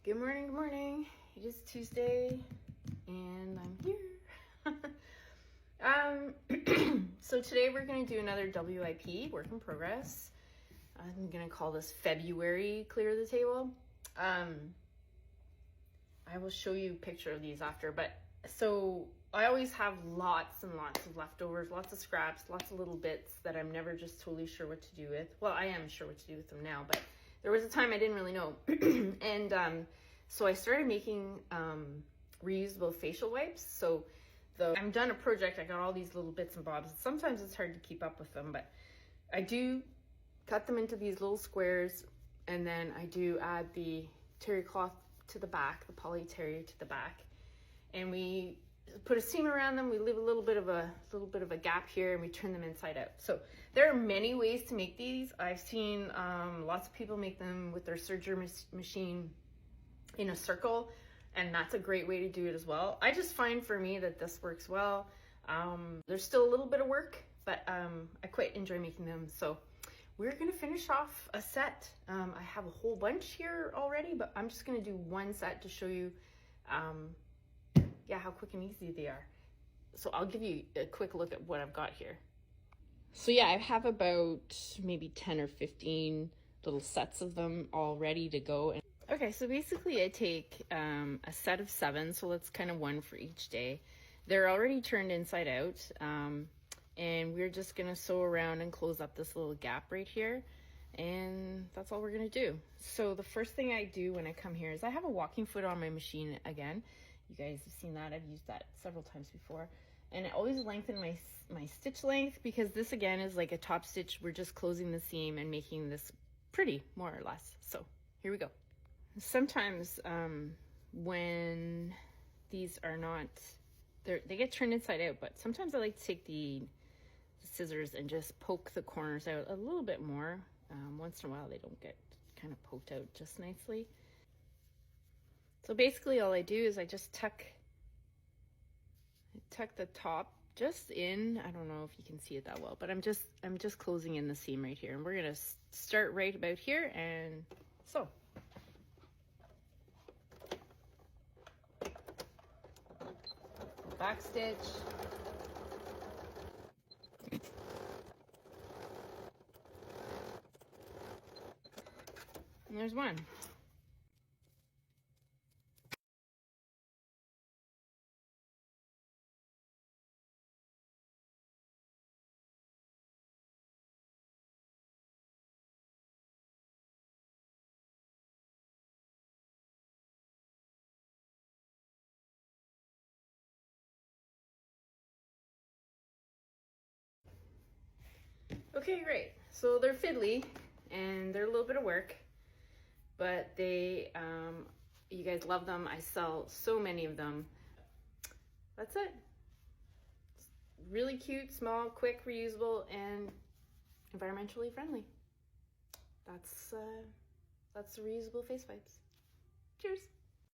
Good morning, good morning. It is Tuesday and I'm here. So today we're going to do another WIP, work in progress. I'm going to call this February Clear the Table. I will show you a picture of these after, but so I always have lots and lots of leftovers, lots of scraps, lots of little bits that I'm never just totally sure what to do with. Well, I am sure what to do with them now, but there was a time I didn't really know. And so I started making reusable facial wipes. So I'm done a project, I got all these little bits and bobs. Sometimes it's hard to keep up with them, but I do cut them into these little squares, and then I do add the terry cloth to the back, the poly terry to the back, and we put a seam around them. We leave a little bit of a gap here, and we turn them inside out. So there are many ways to make these. I've seen lots of people make them with their serger machine in a circle, and that's a great way to do it as well. I just find for me that this works well. There's still a little bit of work, but I quite enjoy making them. So we're gonna finish off a set. I have a whole bunch here already, but I'm just gonna do one set to show you how quick and easy they are. So I'll give you a quick look at what I've got here. So yeah, I have about maybe 10 or 15 little sets of them all ready to go. Okay, so basically I take a set of 7, so that's kind of one for each day. They're already turned inside out, and we're just gonna sew around and close up this little gap right here, and that's all we're gonna do. So the first thing I do when I come here is I have a walking foot on my machine again. You guys have seen that, I've used that several times before. And I always lengthen my stitch length, because this again is like a top stitch. We're just closing the seam and making this pretty, more or less. So here we go. Sometimes when these are not, they get turned inside out, but sometimes I like to take the scissors and just poke the corners out a little bit more. Once in a while they don't get kind of poked out just nicely. So basically all I do is I just tuck the top just in. I don't know if you can see it that well, but I'm just closing in the seam right here, and we're gonna start right about here and sew. Back stitch. And there's one. Okay, great. So they're fiddly and they're a little bit of work, but they, you guys love them. I sell so many of them. That's it. It's really cute, small, quick, reusable, and environmentally friendly. That's the reusable face wipes. Cheers.